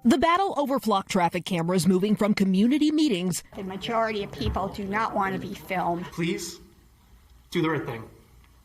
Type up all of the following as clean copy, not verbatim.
The battle over flock traffic cameras moving from community meetings. The majority of people do not want to be filmed. Please do the right thing.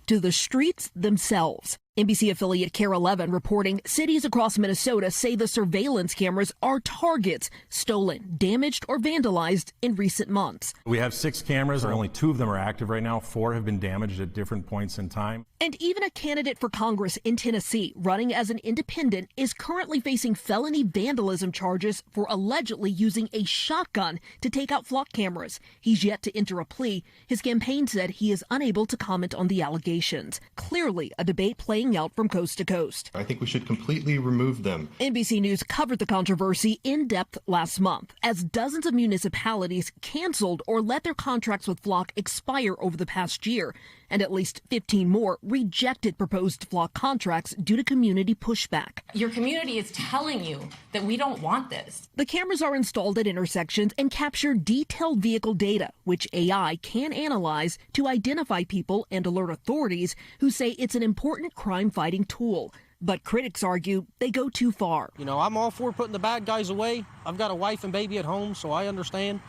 To the streets themselves. NBC affiliate KARE 11 reporting cities across Minnesota say the surveillance cameras are targets stolen, damaged, or vandalized in recent months. We have 6 cameras, only 2 of them are active right now. 4 have been damaged at different points in time. And even a candidate for Congress in Tennessee running as an independent is currently facing felony vandalism charges for allegedly using a shotgun to take out flock cameras. He's yet to enter a plea. His campaign said he is unable to comment on the allegations. Clearly a debate playing out from coast to coast. I think we should completely remove them. NBC News covered the controversy in depth last month as dozens of municipalities canceled or let their contracts with flock expire over the past year, and at least 15 more rejected proposed flock contracts due to community pushback. Your community is telling you that we don't want this. The cameras are installed at intersections and capture detailed vehicle data, which AI can analyze to identify people and alert authorities who say it's an important crime-fighting tool. But critics argue they go too far. You know, I'm all for putting the bad guys away. I've got a wife and baby at home, so I understand.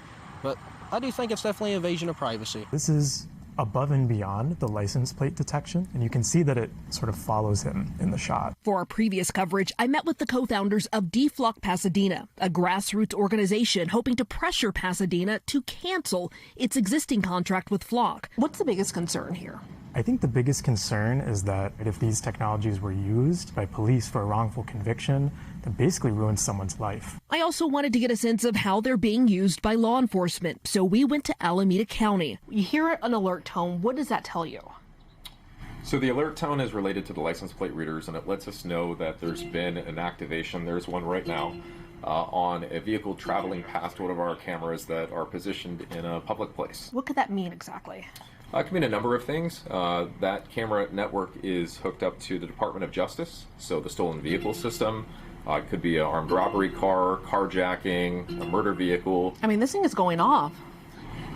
But I do think it's definitely an invasion of privacy. This is above and beyond the license plate detection, and you can see that it sort of follows him in the shot. For our previous coverage, I met with the co-founders of Deflock Pasadena, a grassroots organization hoping to pressure Pasadena to cancel its existing contract with Flock. What's the biggest concern here? I think the biggest concern is that if these technologies were used by police for a wrongful conviction, that basically ruins someone's life. I also wanted to get a sense of how they're being used by law enforcement, so we went to Alameda County. You hear an alert tone. What does that tell you? So the alert tone is related to the license plate readers, and it lets us know that there's been an activation. There's one right now on a vehicle traveling past one of our cameras that are positioned in a public place. What could that mean exactly? It can mean a number of things. That camera network is hooked up to the Department of Justice, so the stolen vehicle system. It could be an armed robbery car, carjacking, a murder vehicle. I mean, this thing is going off.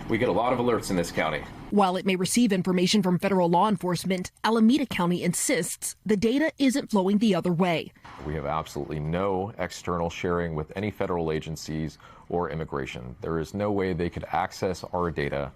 We get a lot of alerts in this county. While it may receive information from federal law enforcement, Alameda County insists the data isn't flowing the other way. We have absolutely no external sharing with any federal agencies or immigration. There is no way they could access our data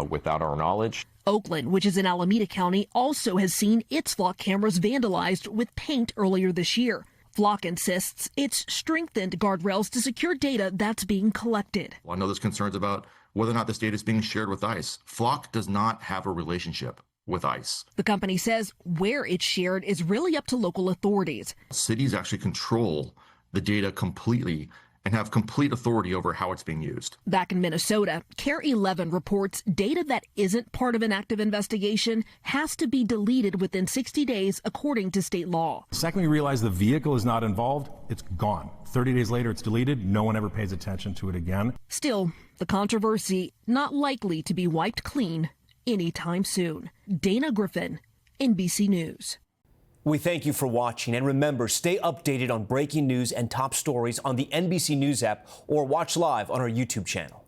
without our knowledge. Oakland, which is in Alameda County, also has seen its flock cameras vandalized with paint earlier this year. Flock insists it's strengthened guardrails to secure data that's being collected. Well, I know there's concerns about whether or not this data is being shared with ICE. Flock does not have a relationship with ICE. The company says where it's shared is really up to local authorities. Cities actually control the data completely and have complete authority over how it's being used. Back in Minnesota, KARE 11 reports data that isn't part of an active investigation has to be deleted within 60 days, according to state law. The second we realize the vehicle is not involved, it's gone. 30 days later, it's deleted. No one ever pays attention to it again. Still, the controversy not likely to be wiped clean anytime soon. Dana Griffin, NBC News. We thank you for watching, and remember, stay updated on breaking news and top stories on the NBC News app or watch live on our YouTube channel.